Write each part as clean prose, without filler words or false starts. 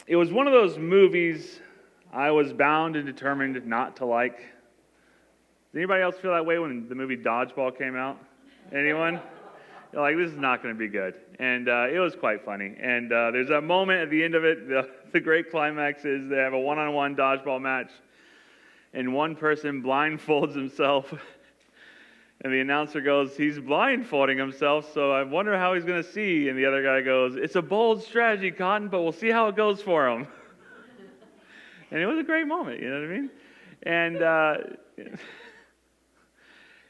It was one of those movies I was bound and determined not to like. Did anybody else feel that way when the movie Dodgeball came out? Anyone? You're like, this is not going to be good. And it was quite funny. And there's a moment at the end of it, the great climax is they have a one-on-one dodgeball match, and one person blindfolds himself. And the announcer goes, he's blindfolding himself, so I wonder how he's going to see. And the other guy goes, it's a bold strategy, Cotton, but we'll see how it goes for him. And it was a great moment, you know what I mean?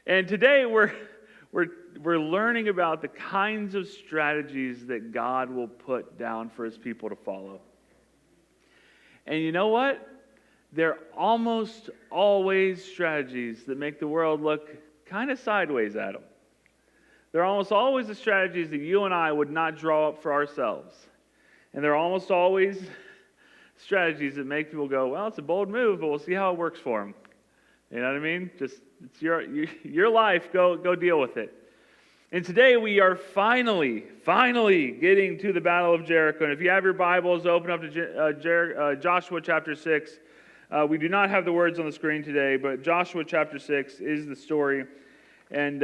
And today we're learning about the kinds of strategies that God will put down for His people to follow. And you know what? They're almost always strategies that make the world look kind of sideways at them. They're almost always the strategies that you and I would not draw up for ourselves. And they're almost always strategies that make people go, well, it's a bold move, but we'll see how it works for them. You know what I mean? Just, it's your life, go deal with it. And today we are finally getting to the Battle of Jericho. And if you have your Bibles, open up to Joshua chapter 6. We do not have the words on the screen today, but Joshua chapter 6 is the story. And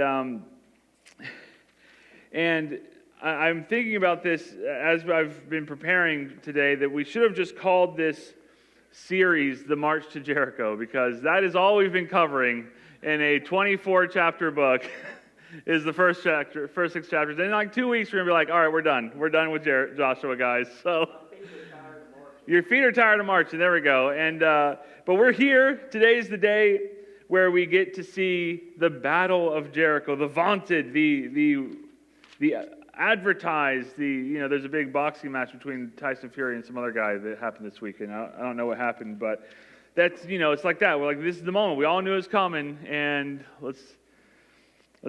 I'm thinking about this as I've been preparing today, that we should have just called this series The March to Jericho, because that is all we've been covering in a 24-chapter book is the first 6 chapters. And in like 2 weeks, we're going to be like, all right, we're done. We're done with Joshua, guys. So your feet are tired of marching. There we go. And but we're here. Today is the day where we get to see the Battle of Jericho, the vaunted, the advertised, there's a big boxing match between Tyson Fury and some other guy that happened this weekend. I don't know what happened, but that's, it's like that. We're like, this is the moment. We all knew it was coming, and let's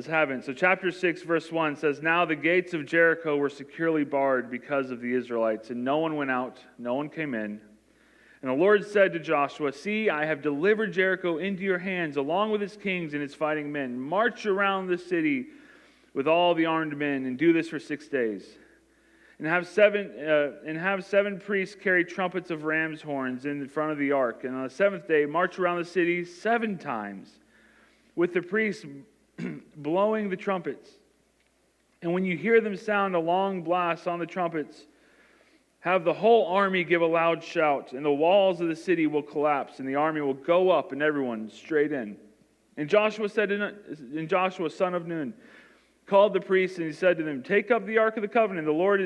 have it. So chapter 6, verse 1 says, now the gates of Jericho were securely barred because of the Israelites, and no one went out, no one came in. And the Lord said to Joshua, see, I have delivered Jericho into your hands, along with its kings and its fighting men. March around the city with all the armed men, and do this for 6 days. And have seven priests carry trumpets of ram's horns in front of the ark. And on the 7th day, march around the city 7 times, with the priests blowing the trumpets. And when you hear them sound a long blast on the trumpets, have the whole army give a loud shout, and the walls of the city will collapse, and the army will go up, and everyone straight in. And Joshua son of Nun, called the priests, and he said to them, take up the Ark of the Covenant. The Lord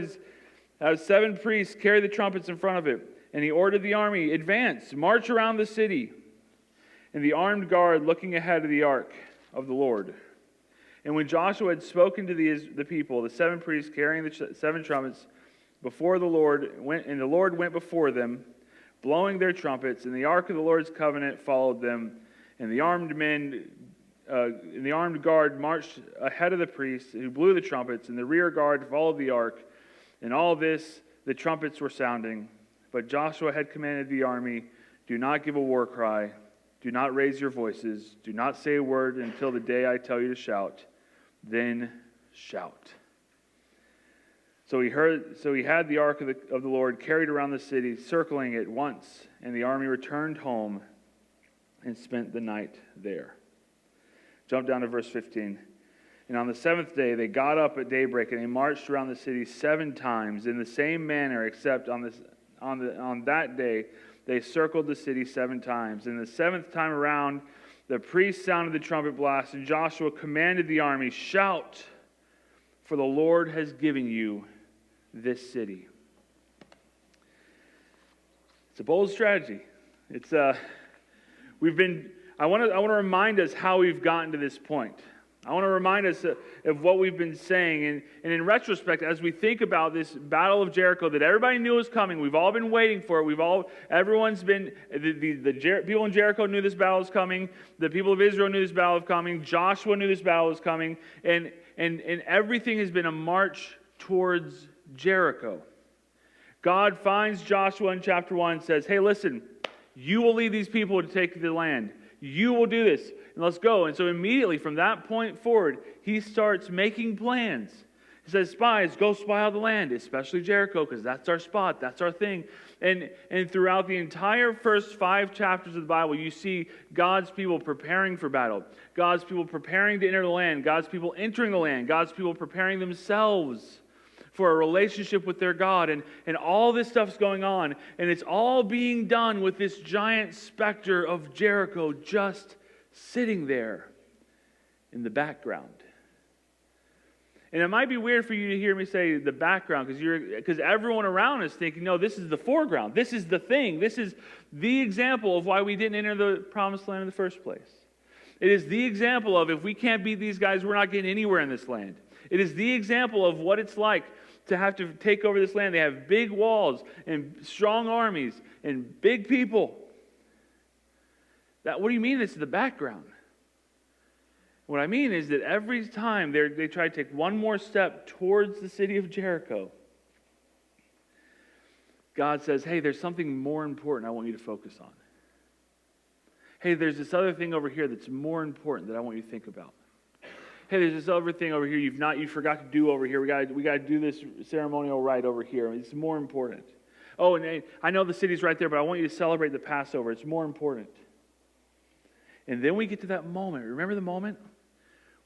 has 7 priests carry the trumpets in front of it. And he ordered the army, advance, march around the city. And the armed guard looking ahead of the Ark of the Lord. And when Joshua had spoken to the people, the 7 priests carrying the 7 trumpets before the Lord went before them, blowing their trumpets, and the Ark of the Lord's covenant followed them. And the armed guard marched ahead of the priests who blew the trumpets, and the rear guard followed the ark. And all this, the trumpets were sounding. But Joshua had commanded the army, do not give a war cry, do not raise your voices, do not say a word until the day I tell you to shout. Then shout. So he had the ark of the Lord carried around the city, circling it once, and the army returned home and spent the night there. Jump down to verse 15. And on the 7th day, they got up at daybreak, and they marched around the city 7 times in the same manner, except on that day, they circled the city 7 times. And the 7th time around, the priest sounded the trumpet blast, and Joshua commanded the army, shout, for the Lord has given you this city. It's a bold strategy. I want to remind us how we've gotten to this point. I want to remind us of what we've been saying. And in retrospect, as we think about this Battle of Jericho that everybody knew was coming, we've all been waiting for it. The people in Jericho knew this battle was coming. The people of Israel knew this battle was coming. Joshua knew this battle was coming. And everything has been a march towards Jericho. God finds Joshua in chapter 1 and says, hey, listen, you will lead these people to take the land. You will do this, and let's go. And so immediately from that point forward, he starts making plans. He says, spies, go spy out the land, especially Jericho, because that's our spot, that's our thing. And throughout the entire first 5 chapters of the Bible, you see God's people preparing for battle, God's people preparing to enter the land, God's people entering the land, God's people preparing themselves for a relationship with their God. And all this stuff's going on, and it's all being done with this giant specter of Jericho just sitting there in the background. And it might be weird for you to hear me say the background, because everyone around is thinking, no, this is the foreground. This is the thing. This is the example of why we didn't enter the promised land in the first place. It is the example of, if we can't beat these guys, we're not getting anywhere in this land. It is the example of what it's like to have to take over this land. They have big walls and strong armies and big people. What do you mean it's the background? What I mean is that every time they try to take one more step towards the city of Jericho, God says, hey, there's something more important I want you to focus on. Hey, there's this other thing over here that's more important that I want you to think about. Hey, there's this other thing over here you forgot to do over here. We got to do this ceremonial rite over here. It's more important. Oh, and I know the city's right there, but I want you to celebrate the Passover. It's more important. And then we get to that moment. Remember the moment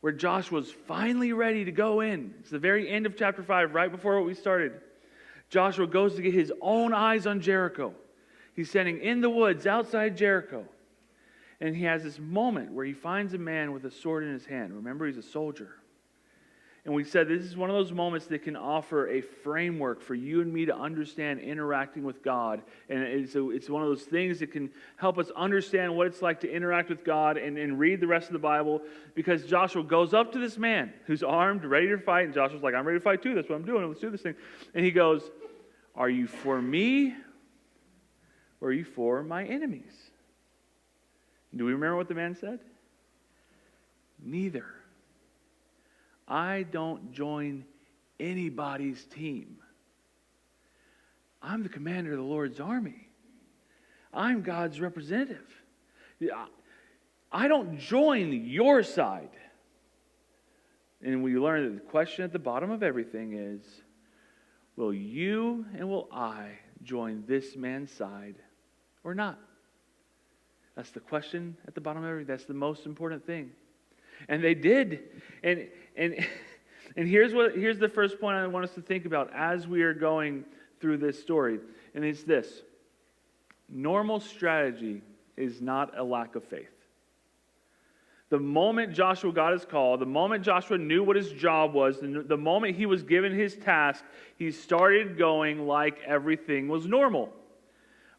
where Joshua's finally ready to go in? It's the very end of chapter 5, right before what we started. Joshua goes to get his own eyes on Jericho. He's standing in the woods outside Jericho. And he has this moment where he finds a man with a sword in his hand. Remember, he's a soldier. And we said this is one of those moments that can offer a framework for you and me to understand interacting with God. And it's one of those things that can help us understand what it's like to interact with God and read the rest of the Bible. Because Joshua goes up to this man who's armed, ready to fight. And Joshua's like, I'm ready to fight too. That's what I'm doing. Let's do this thing. And he goes, are you for me or are you for my enemies? Do we remember what the man said? Neither. I don't join anybody's team. I'm the commander of the Lord's army. I'm God's representative. I don't join your side. And we learn that the question at the bottom of everything is, will you and will I join this man's side or not? That's the question at the bottom of everything. That's the most important thing. And they did. And here's the first point I want us to think about as we are going through this story. And it's this. Normal strategy is not a lack of faith. The moment Joshua got his call, the moment Joshua knew what his job was, the moment he was given his task, he started going like everything was normal.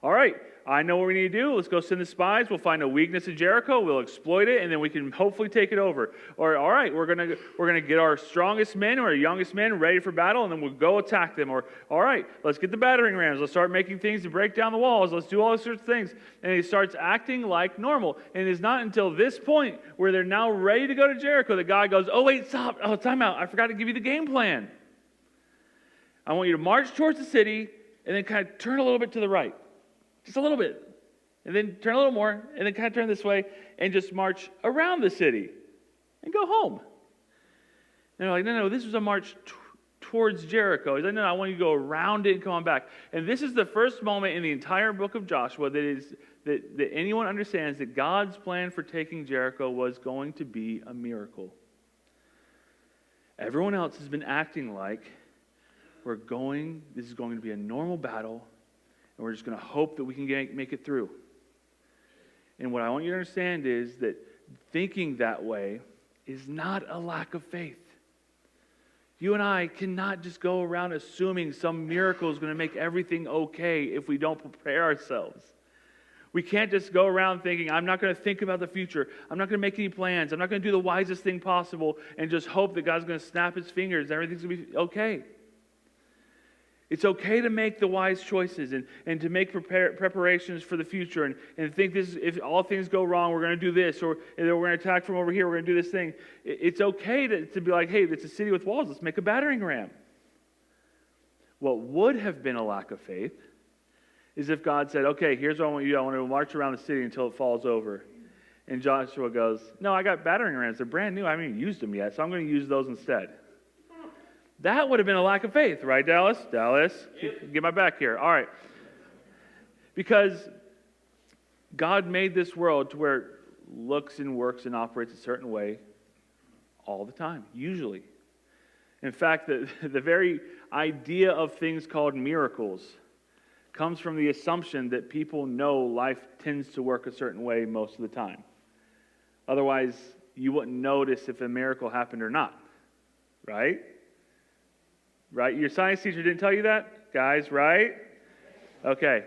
All right, I know what we need to do. Let's go send the spies. We'll find a weakness in Jericho. We'll exploit it, and then we can hopefully take it over. Or, all right, we're gonna get our strongest men or our youngest men ready for battle, and then we'll go attack them. Or, all right, let's get the battering rams. Let's start making things to break down the walls. Let's do all those sorts of things. And he starts acting like normal. And it's not until this point where they're now ready to go to Jericho that God goes, oh, wait, stop. Oh, time out. I forgot to give you the game plan. I want you to march towards the city and then kind of turn a little bit to the right. Just a little bit. And then turn a little more, and then kind of turn this way, and just march around the city and go home. And they're like, no, this was a march towards Jericho. He's like, no, I want you to go around it and come on back. And this is the first moment in the entire book of Joshua that anyone understands that God's plan for taking Jericho was going to be a miracle. Everyone else has been acting like this is going to be a normal battle, and we're just going to hope that we can make it through. And what I want you to understand is that thinking that way is not a lack of faith. You and I cannot just go around assuming some miracle is going to make everything okay if we don't prepare ourselves. We can't just go around thinking, I'm not going to think about the future. I'm not going to make any plans. I'm not going to do the wisest thing possible and just hope that God's going to snap his fingers and everything's going to be okay. It's okay to make the wise choices and to make preparations for the future and think this, if all things go wrong, we're going to do this, or we're going to attack from over here, we're going to do this thing. It's okay to be like, hey, it's a city with walls, let's make a battering ram. What would have been a lack of faith is if God said, okay, here's what I want you to do. I want to march around the city until it falls over. And Joshua goes, no, I got battering rams. They're brand new. I haven't even used them yet, so I'm going to use those instead. That would have been a lack of faith, right, Dallas? Dallas, get my back here. All right. Because God made this world to where it looks and works and operates a certain way all the time, usually. In fact, the very idea of things called miracles comes from the assumption that people know life tends to work a certain way most of the time. Otherwise, you wouldn't notice if a miracle happened or not, right? Right? Your science teacher didn't tell you that, guys, right? Okay.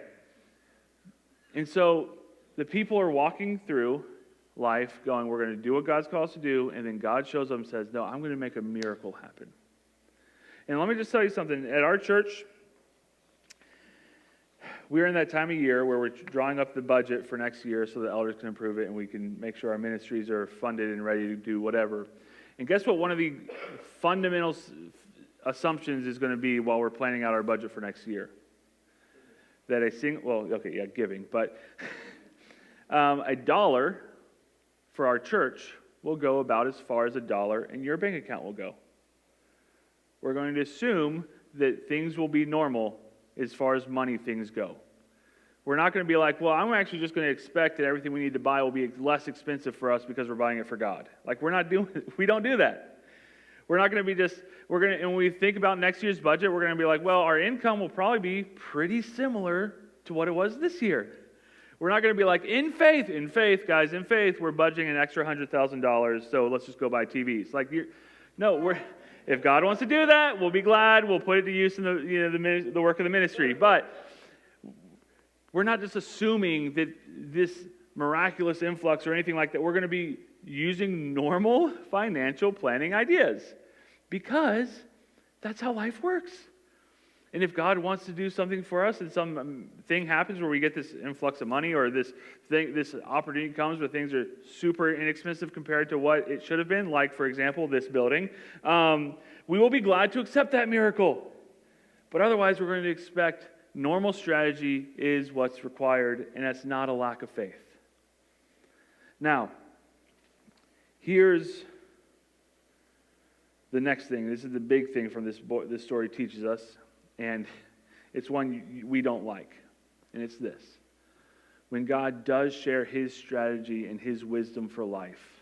And so the people are walking through life going, we're going to do what God's called us to do, and then God shows up and says, no, I'm going to make a miracle happen. And let me just tell you something. At our church, we're in that time of year where we're drawing up the budget for next year so the elders can approve it and we can make sure our ministries are funded and ready to do whatever. And guess what one of the fundamental assumptions is going to be while we're planning out our budget for next year? That giving, but a dollar for our church will go about as far as $1 in your bank account will go. We're going to assume that things will be normal as far as money things go. We're not going to be like, well, I'm actually just going to expect that everything we need to buy will be less expensive for us because we're buying it for God. Like we don't do that. We're not going to be and when we think about next year's budget, we're going to be like, well, our income will probably be pretty similar to what it was this year. We're not going to be like, in faith, guys, we're budgeting an extra $100,000, so let's just go buy TVs. Like, if God wants to do that, we'll be glad. We'll put it to use in the work of the ministry. But we're not just assuming that this miraculous influx or anything like that. We're going to be using normal financial planning ideas because that's how life works. And if God wants to do something for us and something happens where we get this influx of money or this opportunity comes where things are super inexpensive compared to what it should have been, like, for example, this building, we will be glad to accept that miracle. But otherwise, we're going to expect normal strategy is what's required, and that's not a lack of faith. Now, here's the next thing. This is the big thing from this story teaches us. And it's one we don't like. And it's this. When God does share his strategy and his wisdom for life,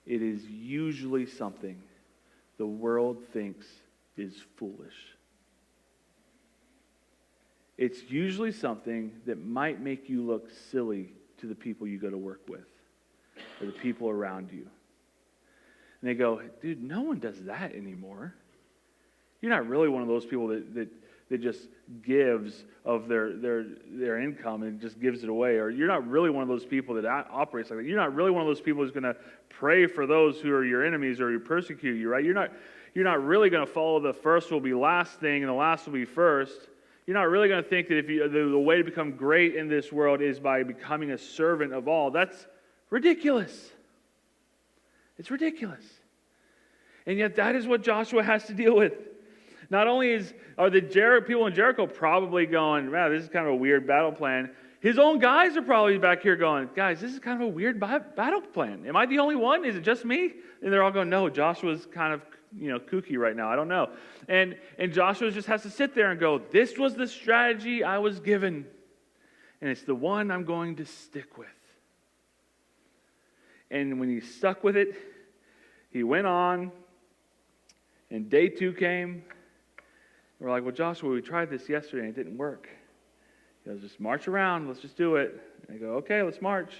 it is usually something the world thinks is foolish. It's usually something that might make you look silly to the people you go to work with or the people around you. And they go, dude, no one does that anymore. You're not really one of those people that just gives of their income and just gives it away. Or you're not really one of those people that operates like that. You're not really one of those people who's going to pray for those who are your enemies or who persecute you, right? You're not really going to follow the first will be last thing and the last will be first. You're not really going to think that the way to become great in this world is by becoming a servant of all. That's ridiculous. It's ridiculous. And yet that is what Joshua has to deal with. Not only are the people in Jericho probably going, wow, this is kind of a weird battle plan. His own guys are probably back here going, guys, this is kind of a weird battle plan. Am I the only one? Is it just me? And they're all going, no, Joshua's kind of kooky right now. I don't know. And Joshua just has to sit there and go, this was the strategy I was given. And it's the one I'm going to stick with. And when he stuck with it, he went on, and day 2 came. We're like, well, Joshua, we tried this yesterday and it didn't work. He goes, just march around. Let's just do it. And I go, okay, let's march.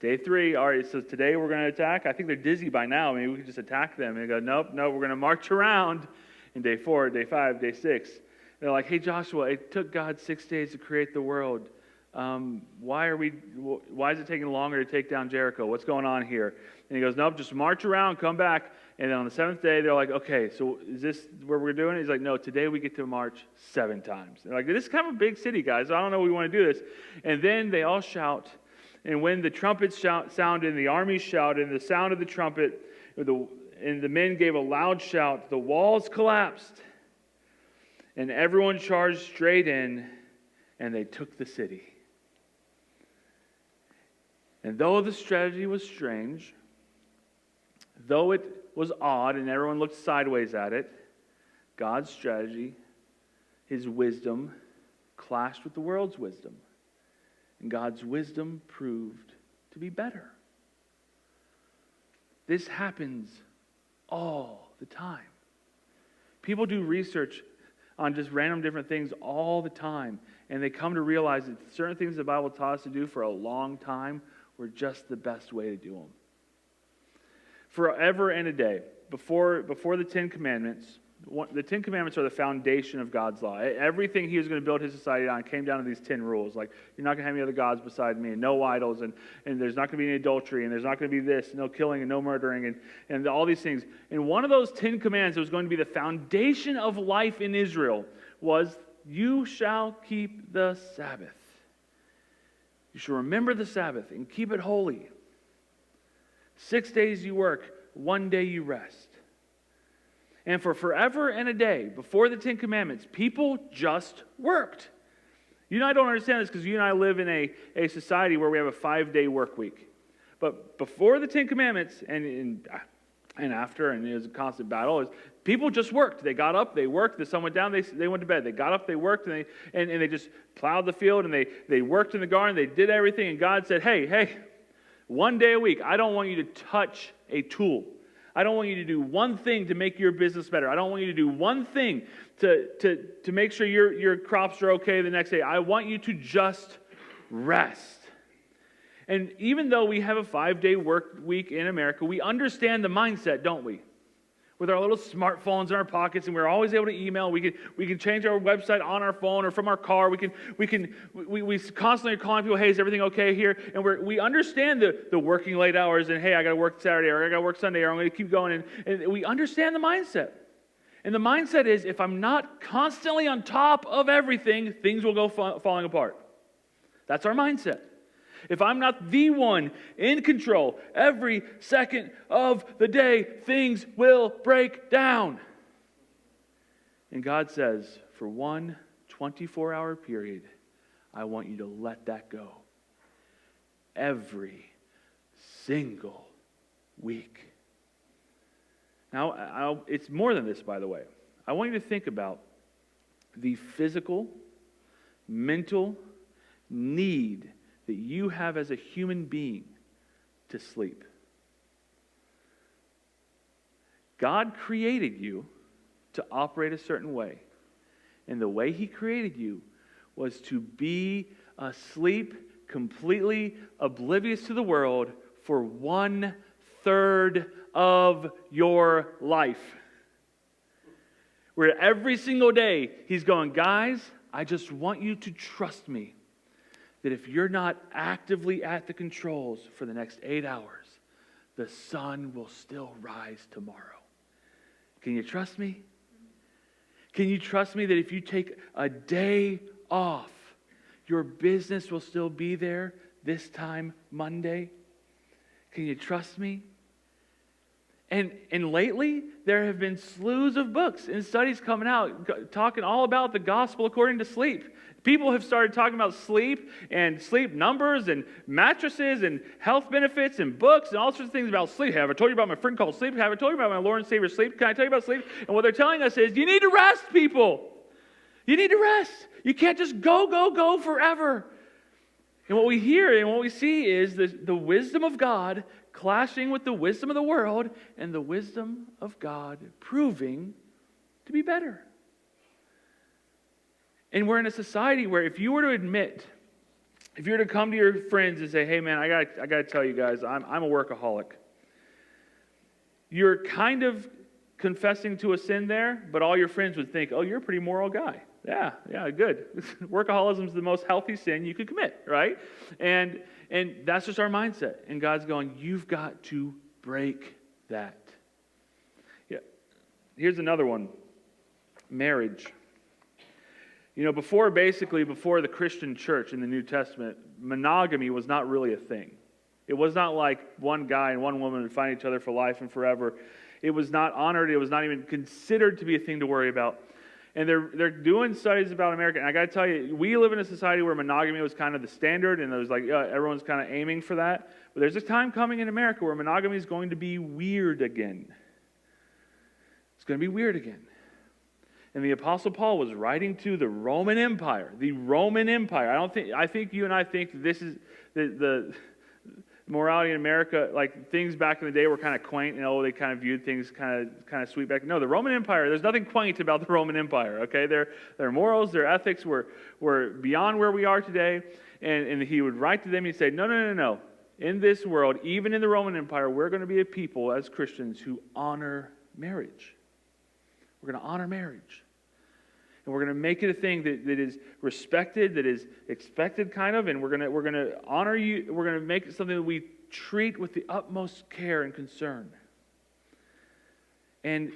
Day 3, all right, so today we're going to attack. I think they're dizzy by now. Maybe we could just attack them. And they go, nope, we're going to march around. And day 4, day 5, day 6. They're like, hey, Joshua, it took God 6 days to create the world. Why is it taking longer to take down Jericho? What's going on here? And he goes, nope, just march around, come back. And then on the 7th day, they're like, okay, so is this where we're doing it? He's like, no, today we get to march 7 times. They're like, this is kind of a big city, guys. I don't know if we want to do this. And then they all shout. And when the trumpets sounded and the army shouted, and the sound of the trumpet, and the men gave a loud shout, the walls collapsed. And everyone charged straight in, and they took the city. And though the strategy was strange, though it was odd and everyone looked sideways at it, God's strategy, his wisdom, clashed with the world's wisdom. And God's wisdom proved to be better. This happens all the time. People do research on just random different things all the time, and they come to realize that certain things the Bible taught us to do for a long time were just the best way to do them. Forever and a day, before the Ten Commandments, the Ten Commandments are the foundation of God's law. Everything he was going to build his society on came down to these 10 rules. Like, you're not going to have any other gods beside me, and no idols, and there's not going to be any adultery, and there's not going to be this, no killing, and no murdering, and all these things. And one of those 10 commands that was going to be the foundation of life in Israel was, you shall keep the Sabbath. You shall remember the Sabbath and keep it holy. 6 days you work, 1 day you rest. And for forever and a day, before the Ten Commandments, people just worked. You and I don't understand this because you and I live in a society where we have a 5-day work week. But before the Ten Commandments and after, and it was a constant battle, people just worked. They got up, they worked, the sun went down, they went to bed. They got up, they worked, and they just plowed the field, and they worked in the garden, they did everything, and God said, hey, 1 day a week, I don't want you to touch a tool. I don't want you to do one thing to make your business better. I don't want you to do one thing to make sure your crops are okay the next day. I want you to just rest. And even though we have a 5-day work week in America, we understand the mindset, don't we? With our little smartphones in our pockets, and we're always able to email. We can change our website on our phone or from our car. We constantly are calling people, hey, is everything okay here? And we understand the working late hours, and hey, I got to work Saturday, or I got to work Sunday, or I'm going to keep going. And we understand the mindset. And the mindset is, if I'm not constantly on top of everything, things will go falling apart. That's our mindset. If I'm not the one in control every second of the day, things will break down. And God says, for one 24-hour period, I want you to let that go. Every single week. Now, it's more than this, by the way. I want you to think about the physical, mental need that you have as a human being to sleep. God created you to operate a certain way. And the way he created you was to be asleep, completely oblivious to the world for 1/3 of your life. Where every single day he's going, guys, I just want you to trust me that if you're not actively at the controls for the next 8 hours, the sun will still rise tomorrow. Can you trust me? Can you trust me that if you take a day off, your business will still be there this time Monday? Can you trust me? And lately, there have been slews of books and studies coming out talking all about the gospel according to sleep. People have started talking about sleep and sleep numbers and mattresses and health benefits and books and all sorts of things about sleep. Have I told you about my friend called sleep? Have I told you about my Lord and Savior sleep? Can I tell you about sleep? And what they're telling us is, you need to rest, people. You need to rest. You can't just go forever. And what we hear and what we see is the wisdom of God clashing with the wisdom of the world, and the wisdom of God proving to be better. And we're in a society where if you were to come to your friends and say, hey man, I got to tell you guys, I'm a workaholic. You're kind of confessing to a sin there, but all your friends would think, oh, you're a pretty moral guy. Yeah, good. Workaholism is the most healthy sin you could commit, right? And that's just our mindset. And God's going, you've got to break that. Yeah. Here's another one. Marriage. You know, before the Christian church in the New Testament, monogamy was not really a thing. It was not like one guy and one woman would find each other for life and forever. It was not honored. It was not even considered to be a thing to worry about. And they're doing studies about America. And I got to tell you, we live in a society where monogamy was kind of the standard, and it was like everyone's kind of aiming for that. But there's a time coming in America where monogamy is going to be weird again. It's going to be weird again. And the Apostle Paul was writing to the Roman Empire. The Roman Empire. I think you and I think this is the morality in America, like things back in the day were kind of quaint, they kind of viewed things kind of sweet back. No, the Roman Empire, there's nothing quaint about the Roman Empire, okay? Their morals, their ethics were beyond where we are today. And he would write to them, he'd say, no. In this world, even in the Roman Empire, we're going to be a people as Christians who honor marriage. We're going to honor marriage. And we're going to make it a thing that is respected, that is expected kind of, and we're going to honor you. We're going to make it something that we treat with the utmost care and concern. And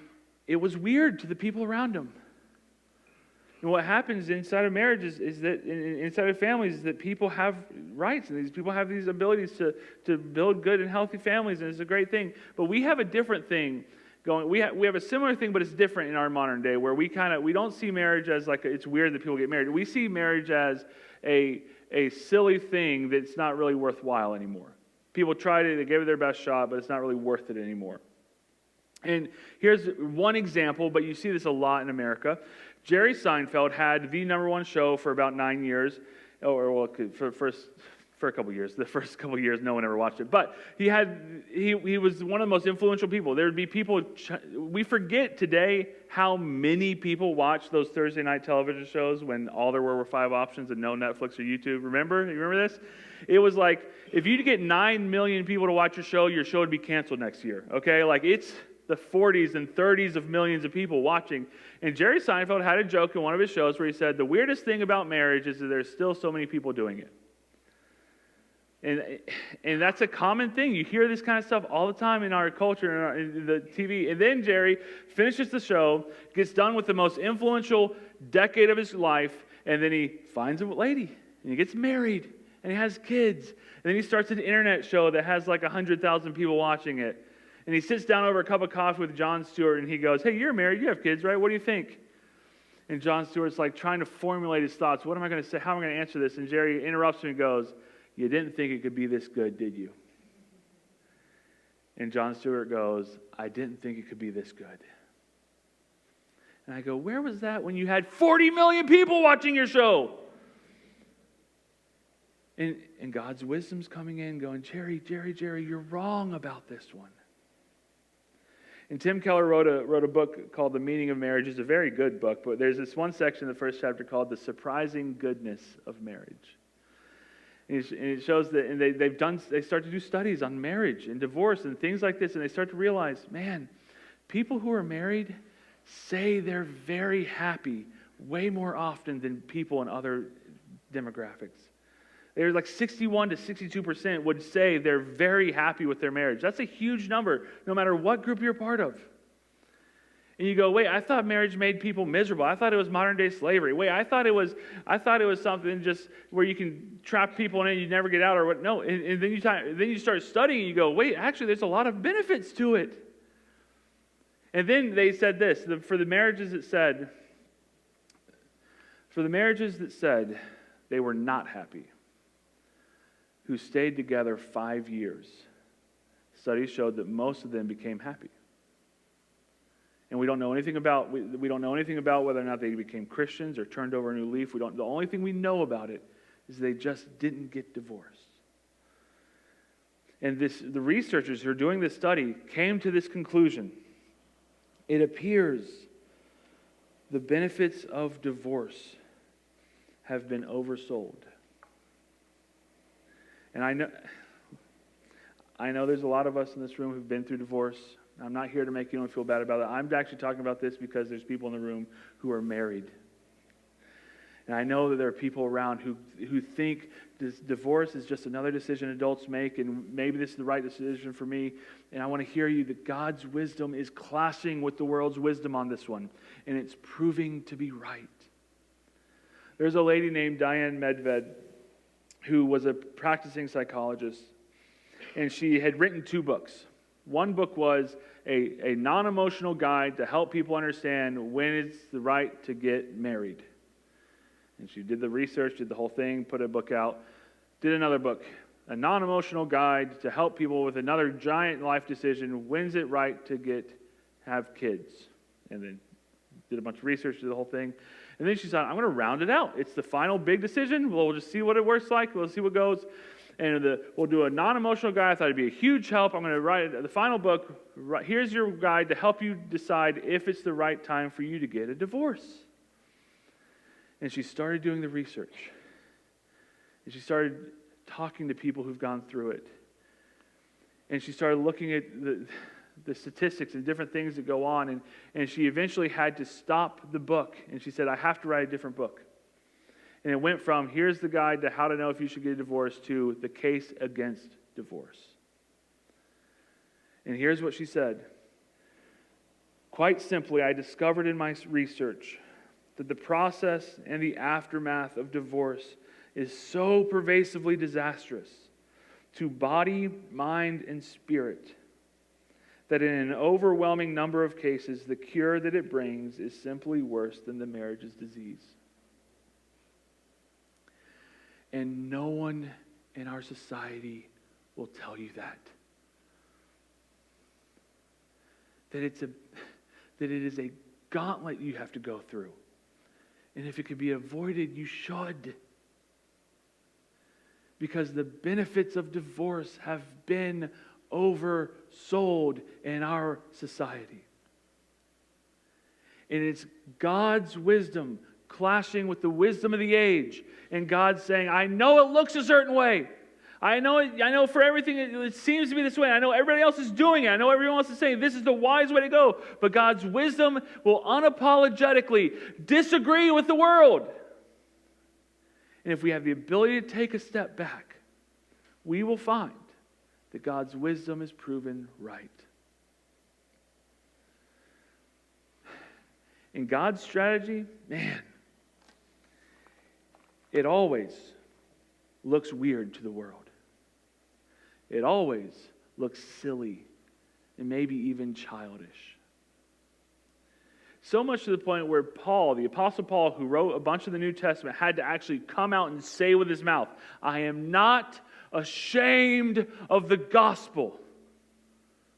it was weird to the people around him. And what happens inside of marriages is that, inside of families, is that people have rights, and these people have these abilities to build good and healthy families, and it's a great thing. But we have a different thing going. We have a similar thing, but it's different in our modern day, where we don't see marriage as like it's weird that people get married. We see marriage as a silly thing that's not really worthwhile anymore. People they give it their best shot, but it's not really worth it anymore. And here's one example, but you see this a lot in America. Jerry Seinfeld had the number one show for about 9 years, for a couple years. The first couple years, no one ever watched it. But he was one of the most influential people. There would be people, we forget today how many people watch those Thursday night television shows when all there were 5 options and no Netflix or YouTube. Remember? You remember this? It was like, if you get 9 million people to watch your show would be canceled next year. Okay? Like, it's the 40s and 30s of millions of people watching. And Jerry Seinfeld had a joke in one of his shows where he said, the weirdest thing about marriage is that there's still so many people doing it. And that's a common thing. You hear this kind of stuff all the time in our culture and in the TV. And then Jerry finishes the show, gets done with the most influential decade of his life, and then he finds a lady, and he gets married, and he has kids. And then he starts an internet show that has like 100,000 people watching it. And he sits down over a cup of coffee with Jon Stewart, and he goes, hey, you're married, you have kids, right? What do you think? And Jon Stewart's like trying to formulate his thoughts. What am I going to say? How am I going to answer this? And Jerry interrupts him and goes, you didn't think it could be this good, did you? And Jon Stewart goes, I didn't think it could be this good. And I go, where was that when you had 40 million people watching your show? And God's wisdom's coming in going, Jerry, you're wrong about this one. And Tim Keller wrote a book called The Meaning of Marriage. It's a very good book, but there's this one section in the first chapter called The Surprising Goodness of Marriage. And it shows that, and they start to do studies on marriage and divorce and things like this, and they start to realize, man, people who are married say they're very happy way more often than people in other demographics. They're like 61 to 62% would say they're very happy with their marriage. That's a huge number, no matter what group you're part of. And you go, wait, I thought marriage made people miserable. I thought it was modern day slavery. Wait, I thought it was something just where you can trap people in it and you never get out or what? No. And then you start studying and you go, wait, actually, there's a lot of benefits to it. And then they said this for the marriages that said they were not happy, who stayed together 5 years, studies showed that most of them became happy. And we don't know anything about whether or not they became Christians or turned over a new leaf. The only thing we know about it is they just didn't get divorced. And the researchers who are doing this study came to this conclusion. It appears the benefits of divorce have been oversold. And I know there's a lot of us in this room who've been through divorce. I'm not here to make anyone feel bad about it. I'm actually talking about this because there's people in the room who are married. And I know that there are people around who think this divorce is just another decision adults make, and maybe this is the right decision for me. And I want to hear you that God's wisdom is clashing with the world's wisdom on this one, and it's proving to be right. There's a lady named Diane Medved who was a practicing psychologist, and she had written 2 books. One book was a non-emotional guide to help people understand when it's the right to get married. And she did the research, did the whole thing, put a book out. Did another book, a non-emotional guide to help people with another giant life decision. When's it right to have kids? And then did a bunch of research, did the whole thing. And then she said, I'm going to round it out. It's the final big decision. We'll just see what it works like. We'll see what goes. And we'll do a non-emotional guide. I thought it'd be a huge help. I'm going to write the final book. Here's your guide to help you decide if it's the right time for you to get a divorce. And she started doing the research. And she started talking to people who've gone through it. And she started looking at the statistics and different things that go on. And she eventually had to stop the book. And she said, I have to write a different book. And it went from, here's the guide to how to know if you should get a divorce, to the case against divorce. And here's what she said. Quite simply, I discovered in my research that the process and the aftermath of divorce is so pervasively disastrous to body, mind, and spirit that in an overwhelming number of cases, the cure that it brings is simply worse than the marriage's disease. And no one in our society will tell you that. That it is a gauntlet you have to go through. And if it could be avoided, you should. Because the benefits of divorce have been oversold in our society. And it's God's wisdom clashing with the wisdom of the age. And God saying, I know it looks a certain way. I know for everything it seems to be this way. I know everybody else is doing it. I know everyone else is saying this is the wise way to go. But God's wisdom will unapologetically disagree with the world. And if we have the ability to take a step back, we will find that God's wisdom is proven right. In God's strategy, man, it always looks weird to the world. It always looks silly and maybe even childish. So much to the point where Paul, the Apostle Paul, who wrote a bunch of the New Testament, had to actually come out and say with his mouth, I am not ashamed of the gospel.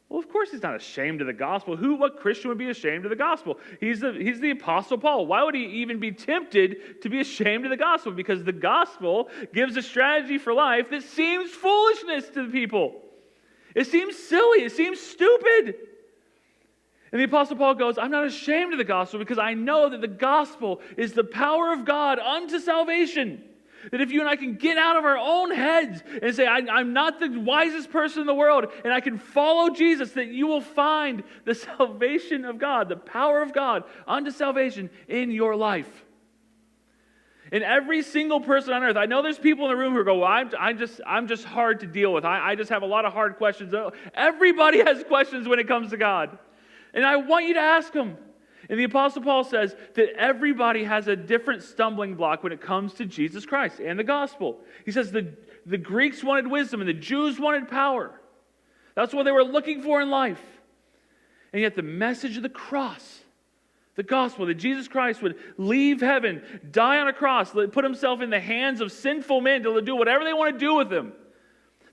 Well, of course he's not ashamed of the gospel. What Christian would be ashamed of the gospel? He's the Apostle Paul. Why would he even be tempted to be ashamed of the gospel? Because the gospel gives a strategy for life that seems foolishness to the people. It seems silly. It seems stupid. And the Apostle Paul goes, I'm not ashamed of the gospel because I know that the gospel is the power of God unto salvation. That if you and I can get out of our own heads and say, I'm not the wisest person in the world, and I can follow Jesus, that you will find the salvation of God, the power of God unto salvation in your life. And every single person on earth, I know there's people in the room who go, well, I'm just hard to deal with. I just have a lot of hard questions. Everybody has questions when it comes to God. And I want you to ask them. And the Apostle Paul says that everybody has a different stumbling block when it comes to Jesus Christ and the gospel. He says the Greeks wanted wisdom and the Jews wanted power. That's what they were looking for in life. And yet the message of the cross, the gospel, that Jesus Christ would leave heaven, die on a cross, put himself in the hands of sinful men to do whatever they want to do with him.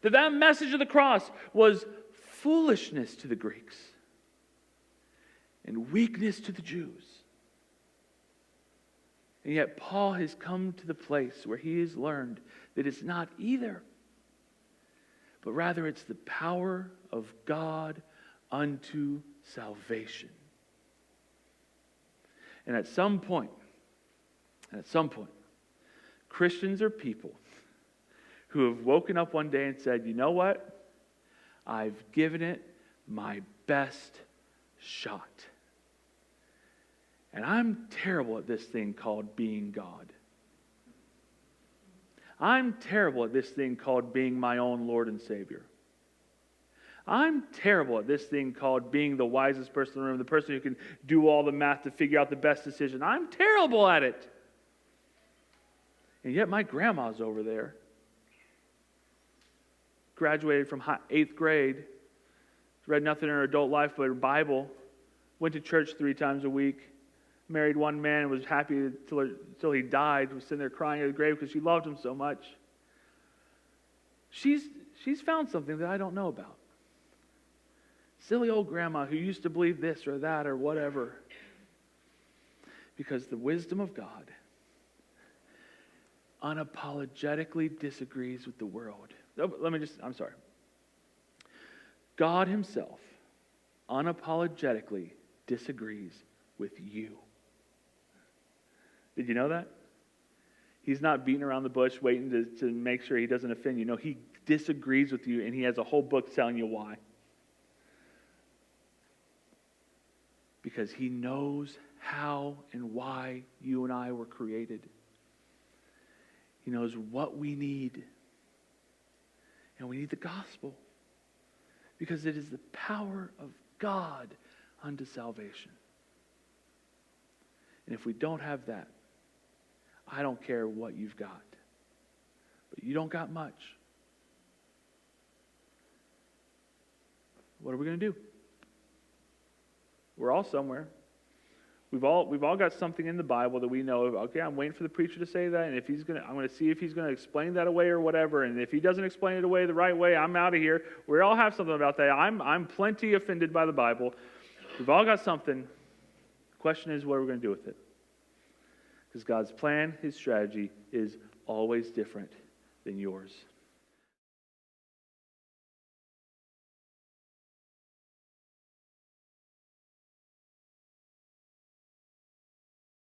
That message of the cross was foolishness to the Greeks and weakness to the Jews. And yet Paul has come to the place where he has learned that it's not either, but rather it's the power of God unto salvation. And at some point, Christians are people who have woken up one day and said, you know what? I've given it my best shot. And I'm terrible at this thing called being God. I'm terrible at this thing called being my own Lord and Savior. I'm terrible at this thing called being the wisest person in the room, the person who can do all the math to figure out the best decision. I'm terrible at it. And yet my grandma's over there. Graduated from 8th grade. Read nothing in her adult life but her Bible. Went to church 3 times a week. Married one man and was happy until he died. Was sitting there crying at the grave because she loved him so much. She's found something that I don't know about. Silly old grandma who used to believe this or that or whatever. Because the wisdom of God unapologetically disagrees with the world. I'm sorry. God himself unapologetically disagrees with you. Did you know that? He's not beating around the bush waiting to make sure he doesn't offend you. No, he disagrees with you, and he has a whole book telling you why. Because he knows how and why you and I were created. He knows what we need. And we need the gospel. Because it is the power of God unto salvation. And if we don't have that, I don't care what you've got. But you don't got much. What are we going to do? We're all somewhere. We've all got something in the Bible that we know of. Okay, I'm waiting for the preacher to say that, and if I'm going to see if he's going to explain that away or whatever. And if he doesn't explain it away the right way, I'm out of here. We all have something about that. I'm plenty offended by the Bible. We've all got something. The question is, what are we going to do with it? Because God's plan, his strategy, is always different than yours.